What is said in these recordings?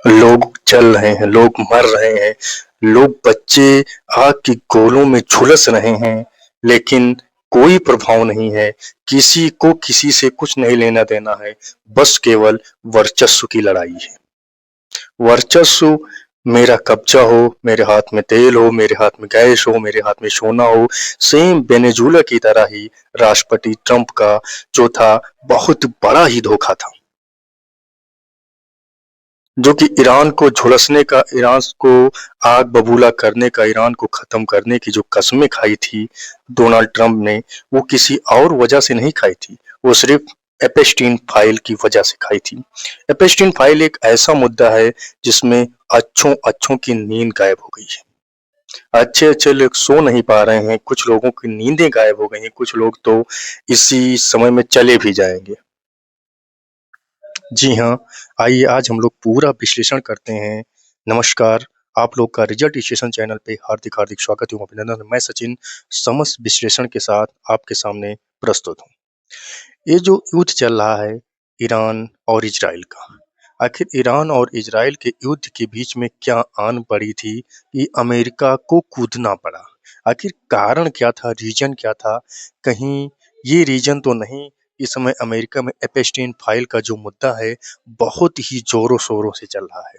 लोग चल रहे हैं, लोग मर रहे हैं, लोग बच्चे आग की गोलों में झुलस रहे हैं, लेकिन कोई प्रभाव नहीं है, किसी को किसी से कुछ नहीं लेना-देना है, बस केवल वर्चस्व की लड़ाई है। वर्चस्व मेरा कब्ज़ा हो, मेरे हाथ में तेल हो, मेरे हाथ में गैस हो, मेरे हाथ में सोना हो, सेम वेनेज़ुएला की तरह ही राष्ट्रपति ट्रंप का जो था बहुत बड़ा ही धोखा था। जो कि ईरान को झुलसने का, ईरान को आग बबूला करने का, ईरान को ख़त्म करने की जो कस्में खाई थी डोनाल्ड ट्रंप ने, वो किसी और वजह से नहीं खाई थी, वो सिर्फ़ एपेस्टीन फाइल की वजह से खाई थी। एपेस्टीन फाइल एक ऐसा मुद्दा है जिसमें अच्छों-अच्छों की नींद गायब हो गई है। अच्छे-अच्छे लोग सो नहीं पा रहे हैं, कुछ लोगों की नींदें गायब हो गई हैं, कुछ लोग तो इसी समय में चले भी जाएँगे। जी हाँ, आइए आज हम लोग पूरा विश्लेषण करते हैं। नमस्कार, आप लोग का रिजल्ट स्टेशन चैनल पे हार्दिक-हार्दिक स्वागत एवं अभिनंदन। मैं सचिन समस्त विश्लेषण के साथ आपके सामने प्रस्तुत हूँ। ये जो युद्ध चल रहा है ईरान और इज़राइल का, आखिर ईरान और इज़राइल के युद्ध के बीच में क्या आन पड़ी थी कि अमेरिका को कूदना पड़ा? आखिर कारण क्या था, रीज़न क्या था? कहीं ये रीज़न तो नहीं, इस समय अमेरिका में एपेस्टीन फाइल का जो मुद्दा है, बहुत ही ज़ोरों-शोरों से चल रहा है।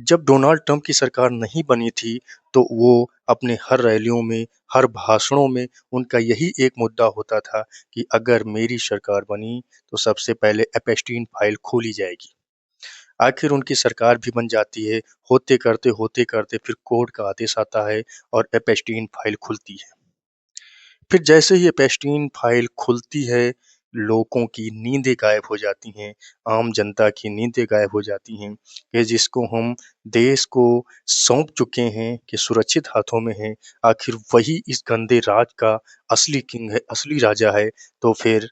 जब डोनाल्ड ट्रंप की सरकार नहीं बनी थी, तो वो अपने हर रैलियों में, हर भाषणों में उनका यही एक मुद्दा होता था कि अगर मेरी सरकार बनी, तो सबसे पहले एपेस्टीन फाइल खोली जाएगी। आखिर उनकी सरकार भी बन जाती है, होते करते फिर कोर्ट का आदेश आता है और एपेस्टीन फाइल खुलती है। फिर जैसे ही एपेस्टीन फाइल खुलती है, लोगों की नींदें गायब हो जाती हैं, आम जनता की नींदें गायब हो जाती हैं कि जिसको हम देश को सौंप चुके हैं कि सुरक्षित हाथों में है, आखिर वही इस गंदे राज का असली किंग है, असली राजा है, तो फिर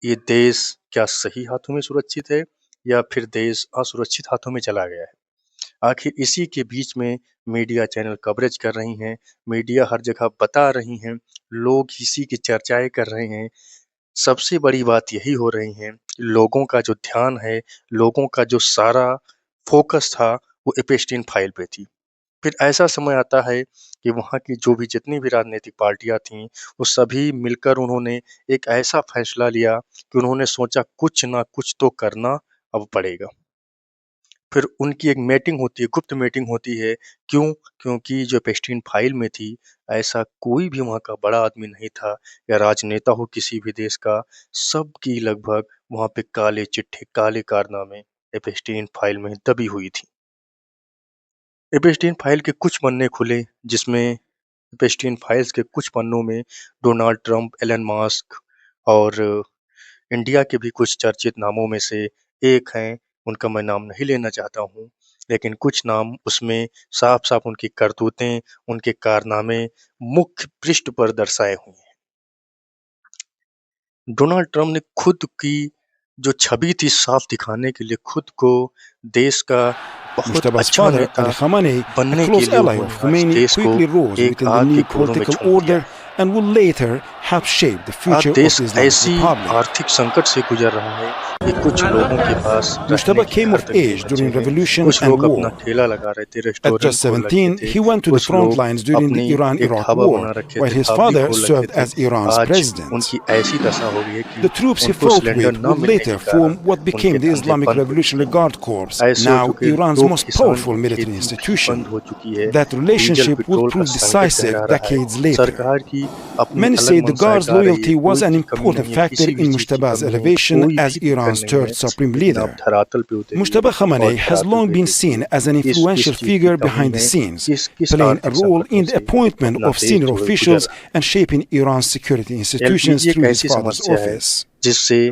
ये देश क्या सही हाथों में सुरक्षित है या फिर देश असुरक्षित हाथों में चला गया है? आखिर इसी के बीच में मीडिया चैनल कवरेज कर रही हैं, मीडिया हर जगह बता रही हैं, लोग इसी की चर्चाएँ कर रहे हैं। सबसे बड़ी बात यही हो रही है, लोगों का जो ध्यान है, लोगों का जो सारा फ़ोकस था, वो एपेस्टीन फाइल पे थी। फिर ऐसा समय आता है कि वहाँ की जो भी जितनी भी राजनीतिक पार्टियाँ थीं, वो सभी मिलकर उन्होंने एक ऐसा फैसला लिया कि उन्होंने सोचा कुछ ना कुछ तो करना अब पड़ेगा। फिर उनकी एक मीटिंग होती है, गुप्त मीटिंग होती है। क्यों? क्योंकि जो एपेस्टीन फाइल में थी, ऐसा कोई भी वहाँ का बड़ा आदमी नहीं था या राजनेता हो किसी भी देश का, सबकी लगभग वहाँ पे काले चिट्ठे, काले कारनामे एपेस्टीन फाइल में दबी हुई थी। एपेस्टीन फाइल के कुछ पन्ने खुले, जिसमें एपेस्टीन फाइल्स के कुछ पन्नों में डोनाल्ड ट्रंप, एलन मस्क और इंडिया के भी कुछ चर्चित नामों में से एक हैं, उनका मैं नाम नहीं लेना चाहता हूँ, लेकिन कुछ नाम उसमें साफ-साफ उनकी करतूतें, उनके कारनामे मुख्य पृष्ठ पर दर्शाए हुए हैं। डोनाल्ड ट्रंप ने खुद की जो छवि थी साफ दिखाने के लिए खुद को देश का बहुत Mustaba's अच्छा father, नेता Ali Khamenei, a बनने के close लिए ally वो of आज Khomeini, देश को quickly rose एक within the आग के new गोलों में political झोंक दिया order है। and will later help shape the आज future देश of the Islamic ऐसी Republic. आर्थिक संकट से गुजर रहा है कि कुछ लोगों के पास रहने Mushtaba के came घर of तक नहीं age बचे during हैं। revolution कुछ and लोग अपना war. ठेला लगा रहे थे, At रेस्टोरेंट just खोल रखे 17, थे। he went to the कुछ front लोग lines during the अपनी एक Iran-Iraq ढाबा बना war, रखे while थे, his ढाबी father खोल रखे served थे। as Iran's आज president. उनकी ऐसी दशा हो गई है कि The troops he उनको fought सिलेंडर with न would मिलने के later कारण form what उनके became the धंधे Islamic बंद हो Revolutionary चुके हैं। Guard Corps, ऐसे हो now चुके Iran's लोग most किसान powerful की military खेती भी institution. बंद हो चुकी है। That diesel relationship would petrol का prove संकट decisive गहरा रहा है। decades later. सरकार की अपनी Many say अलग the मंशाएँ Guards' गा रही है, loyalty was कोई an भी कमी important नहीं है, factor किसी भी in चीज़ की Mushtaba's कमी नहीं है, elevation कोई as भी दिक्कत Iran's नहीं है, third supreme लेकिन आप leader. धरातल पे उतरिए Mustafa और Khamenei has धरातल long पे been देखिए seen as an किस influential चीज़ की figure कमी behind the है, scenes, किस playing a आर्थिक role संकट में in the से appointment अपना of देश senior जो है गुज़र officials रहा है। and shaping Iran's security institutions LPG एक through his ऐसी father's समस्या है office. जिससे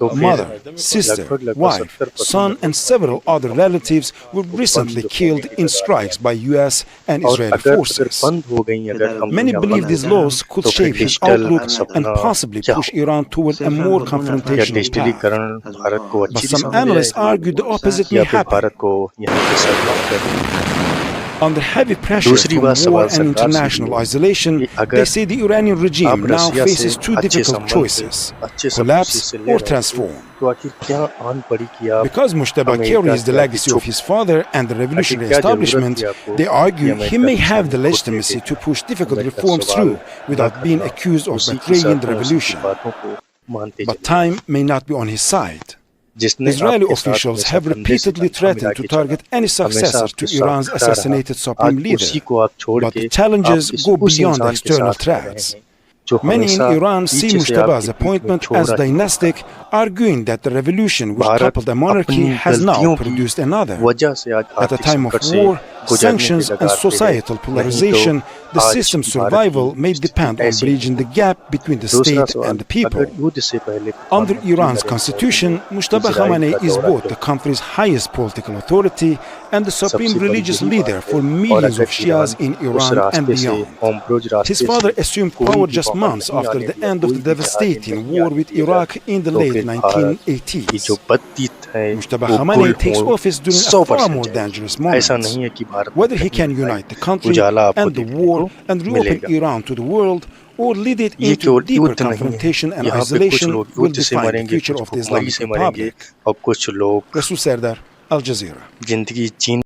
तो A फिर mother, sister, लगभग wife, 70% son, and several other relatives were recently killed in strikes by US and और Israeli अगर forces. बंद हो गई अगर Many कंपनियां believe बंद these हो गई laws could तो फिर shape his digital outlook and सपना possibly क्या push होगा? Iran toward a more क्या confrontational path. डिजिटलीकरण भारत को But अच्छी some दिशा में ले analysts जाएगी argue the opposite या may फिर happen. भारत को यहाँ पे सरमात करेगी? Under heavy pressure दूसरी from बात war सवाल and सरकार से international भी है isolation, कि they अगर say the Iranian regime आप now रसिया से faces two अच्छे difficult संबंध थे, choices: अच्छे सब collapse कुछ से ले or रहे थे, transform. तो आखिर क्या आन पड़ी कि आप Because Mujtaba America carries the के आगे legacy झुक of his father and the आखिर revolutionary क्या जरूरत establishment, थी आपको they कि argue he अमेरिका may के have the सामने घुटने legitimacy to टेके? push difficult अमेरिका reforms सवाल through न without being करना, accused of उसी की betraying the शर्तों उसी की revolution. बातों को मानते But चले time may not be on his side. जिसने Israeli आपके साथ officials हमेशा have कंधे से repeatedly कंधा मिला threatened to के चला, target any हमेशा successor आपके to साथ Iran's खड़ा रहा, assassinated आज Supreme leader. उसी को आप छोड़ But के the challenges आप go उस beyond इंसान के external साथ खड़े हैं threats. जो Many in हमेशा Iran see पीछे से Mujtaba's आपके पीठ में appointment छोड़ as रहा है। dynastic, arguing that the revolution which Bharat toppled the monarchy अपनी has now गलतियों की produced another. वजह से आज At a आर्थिक time of संकट से war, गुजरने sanctions के and कगार पे है। societal नहीं polarization, तो the आज system's भारत survival की may स्थिति depend on ऐसी bridging the नहीं। gap between the दूसरा state सवाल, and the people. अगर युद्ध से पहले Under प्रधानमंत्री Iran's नरेंद्र constitution, मोदी ने Mustafa इजराइल Khamenei का is दौरा both किया। the country's highest political authority and the supreme सबसे बड़ी religious यही leader बात है for और millions अगर of Shias in ईरान उस Iran and रास्ते से beyond. होमब्रोज His रास्ते father से assumed कोई power भी just बहार months नहीं after आने the दिया, end of कोई the भी जहाज devastating नहीं war आने with दिया, Iraq in the तो late फिर भारत की 1980s. जो बत्तीत है Mujtaba वो Khamenei गुल takes हो office during a far 100% more जाएगी। dangerous ऐसा moment. नहीं है कि भारत में Whether he कहीं can ना unite the कहीं country उजाला आपको and the देखने war को and reopen मिलेगा। Iran to the world, or lead it ये into केवल deeper युद्ध नहीं है, confrontation and यहाँ पे कुछ isolation लोग will युद्ध से define the मरेंगे, future कुछ of the भुखमरी Islamic से मरेंगे Republic. और कुछ लोग Rasul Serdar, Al Jazeera. जिंदगी जीने